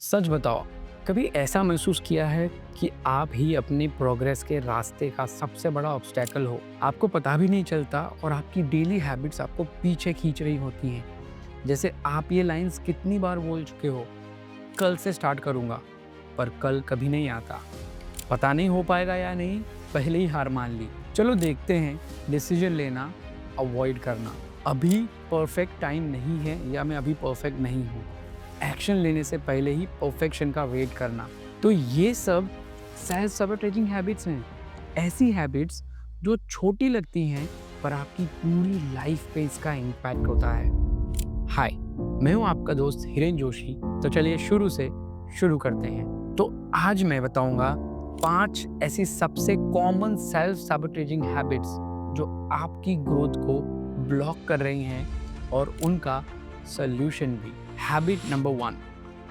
सच बताओ, कभी ऐसा महसूस किया है कि आप ही अपने प्रोग्रेस के रास्ते का सबसे बड़ा ऑब्स्टैकल हो? आपको पता भी नहीं चलता और आपकी डेली हैबिट्स आपको पीछे खींच रही होती हैं। जैसे आप ये लाइन्स कितनी बार बोल चुके हो, कल से स्टार्ट करूँगा, पर कल कभी नहीं आता। पता नहीं हो पाएगा या नहीं, पहले ही हार मान ली। चलो देखते हैं, डिसीजन लेना, अवॉइड करना। अभी परफेक्ट टाइम नहीं है या मैं अभी परफेक्ट नहीं हूँ। एक्शन लेने से पहले ही परफेक्शन का वेट करना। तो ये सब सेल्फ सबोटेजिंग हैबिट्स हैं। ऐसी हैबिट्स जो छोटी लगती हैं पर आपकी पूरी लाइफ पे इसका इम्पैक्ट होता है। हाय, मैं हूँ आपका दोस्त हिरेन जोशी। तो चलिए शुरू से शुरू करते हैं। तो आज मैं बताऊंगा 5 ऐसी सबसे कॉमन सेल्फ सबोटेजिंग हैबिट्स जो आपकी ग्रोथ को ब्लॉक कर रही हैं और उनका सोल्यूशन भी। Habit number 1,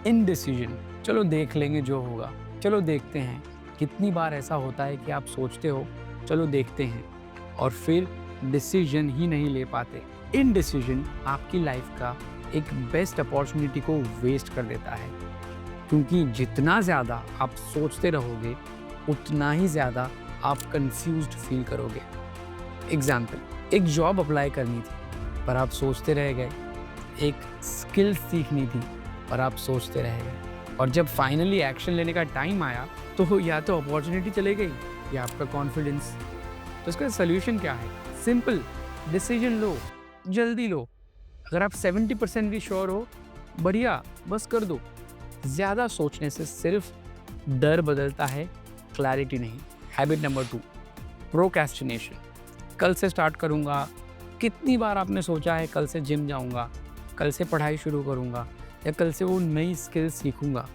indecision. चलो देख लेंगे जो होगा। चलो देखते हैं। कितनी बार ऐसा होता है कि आप सोचते हो चलो देखते हैं और फिर डिसीजन ही नहीं ले पाते। इनडिसीजन आपकी लाइफ का एक बेस्ट अपॉर्चुनिटी को वेस्ट कर देता है, क्योंकि जितना ज़्यादा आप सोचते रहोगे उतना ही ज़्यादा आप कंफ्यूज्ड फील करोगे। एग्जाम्पल, एक जॉब अप्लाई करनी थी पर आप सोचते रह गए। एक स्किल सीखनी थी पर आप सोचते रह गए। और जब फाइनली एक्शन लेने का टाइम आया तो या तो अपॉर्चुनिटी चली गई या आपका कॉन्फिडेंस। तो इसका सोल्यूशन क्या है? सिंपल, डिसीजन लो, जल्दी लो। अगर आप 70% भी श्योर हो, बढ़िया, बस कर दो। ज़्यादा सोचने से सिर्फ डर बदलता है, क्लैरिटी नहीं। Habit number 2, procrastination. कल से स्टार्ट करूँगा। कितनी बार आपने सोचा है कल से जिम जाऊँगा, कल से पढ़ाई शुरू करूँगा या कल से वो नई स्किल सीखूँगा,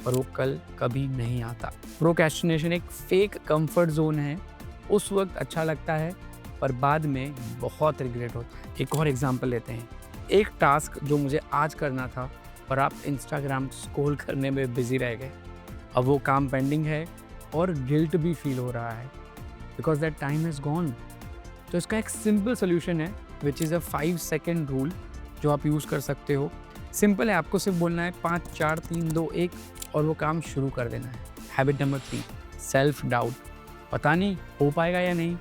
पर वो कल कभी नहीं आता। प्रोक्रेस्टिनेशन एक फेक कंफर्ट जोन है। उस वक्त अच्छा लगता है पर बाद में बहुत रिग्रेट होता है। एक और एग्जांपल लेते हैं। एक टास्क जो मुझे आज करना था पर आप इंस्टाग्राम स्क्रॉल करने में बिजी रह गए। अब वो काम पेंडिंग है और गिल्ट भी फील हो रहा है because that time is gone. तो इसका एक सिंपल सोल्यूशन है which is a 5 second rule जो आप यूज़ कर सकते हो। सिंपल है, आपको सिर्फ बोलना है 5 4 3 2 1 और वो काम शुरू कर देना है। Habit number 3, self doubt. पता नहीं हो पाएगा या नहीं,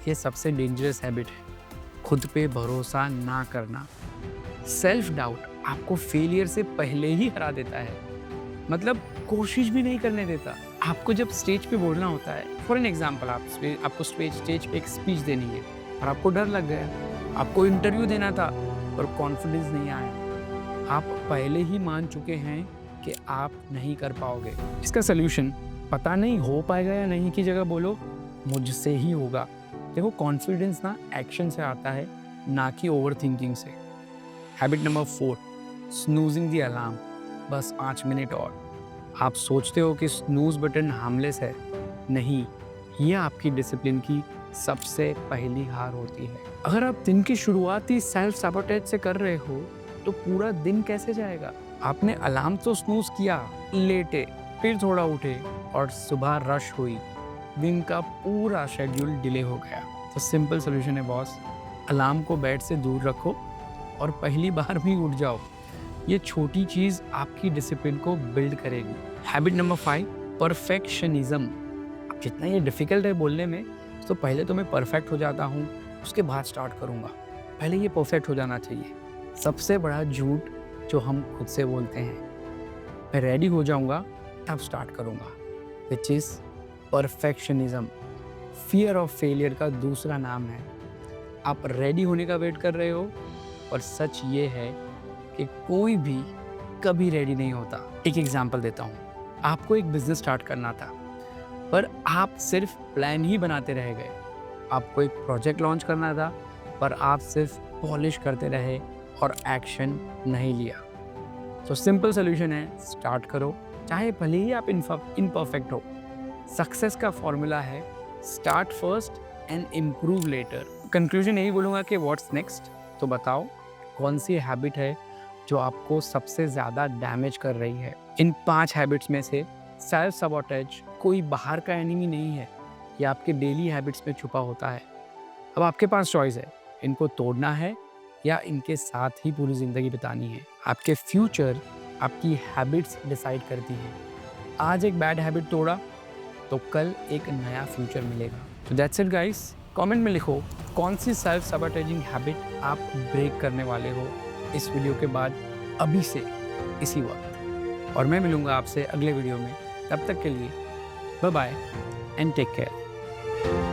ये सबसे डेंजरस हैबिट है। खुद पे भरोसा ना करना। सेल्फ डाउट आपको फेलियर से पहले ही हरा देता है, मतलब कोशिश भी नहीं करने देता। आपको जब स्टेज पे बोलना होता है, फॉर एन एग्जाम्पल, आपको स्टेज पे एक स्पीच देनी है और आपको डर लग गया। आपको इंटरव्यू देना था पर कॉन्फिडेंस नहीं आया। आप पहले ही मान चुके हैं कि आप नहीं कर पाओगे। इसका सोल्यूशन, पता नहीं हो पाएगा या नहीं की जगह बोलो मुझसे ही होगा। देखो, कॉन्फिडेंस ना एक्शन से आता है, ना कि ओवर थिंकिंग से। Habit number 4, snoozing the alarm. बस 5 मिनट और। आप सोचते हो कि स्नूज बटन हार्मलेस है। नहीं, ये आपकी डिसिप्लिन की सबसे पहली हार होती है। अगर आप दिन की शुरुआत ही सेल्फ सैबोटेज से कर रहे हो तो पूरा दिन कैसे जाएगा? आपने अलार्म तो स्नूज किया, लेटे, फिर थोड़ा उठे और सुबह रश हुई। दिन का पूरा शेड्यूल डिले हो गया। तो सिंपल सोल्यूशन है बॉस, अलार्म को बेड से दूर रखो और पहली बार भी उठ जाओ। ये छोटी चीज़ आपकी डिसिप्लिन को बिल्ड करेगी। Habit number 5, perfectionism. जितना ये डिफ़िकल्ट है बोलने में, तो पहले तो मैं परफेक्ट हो जाता हूँ, उसके बाद स्टार्ट करूँगा। पहले ये परफेक्ट हो जाना चाहिए। सबसे बड़ा झूठ जो हम खुद से बोलते हैं, मैं रेडी हो जाऊँगा तब स्टार्ट करूँगा, which is perfectionism. Fear of failure का दूसरा नाम है। आप रेडी होने का वेट कर रहे हो, और सच ये है कि कोई भी कभी रेडी नहीं होता। एक एग्जांपल देता हूँ। आपको एक बिजनेस स्टार्ट करना था पर आप सिर्फ प्लान ही बनाते रह गए। आपको एक प्रोजेक्ट लॉन्च करना था पर आप सिर्फ पॉलिश करते रहे और एक्शन नहीं लिया। तो सिंपल सोल्यूशन है, स्टार्ट करो, चाहे भले ही आप इनपरफेक्ट हो। सक्सेस का फॉर्मूला है start first and improve later. Conclusion यही बोलूँगा कि व्हाट्स नेक्स्ट। तो बताओ कौन सी हैबिट है जो आपको सबसे ज़्यादा डैमेज कर रही है? इन 5 हैबिट्स में से सेल्फ सबोटेज कोई बाहर का एनिमी नहीं है, ये आपके डेली हैबिट्स में छुपा होता है। अब आपके पास चॉइस है, इनको तोड़ना है या इनके साथ ही पूरी ज़िंदगी बितानी है। आपके फ्यूचर आपकी हैबिट्स डिसाइड करती हैं। आज एक बैड हैबिट तोड़ा तो कल एक नया फ्यूचर मिलेगा। तो दैट्स इट गाइस। कमेंट में लिखो कौन सी सेल्फ सबर्टेजिंग हैबिट आप ब्रेक करने वाले हो इस वीडियो के बाद, अभी से इसी वक्त। और मैं मिलूँगा आपसे अगले वीडियो में। तब तक के लिए bye bye and take care.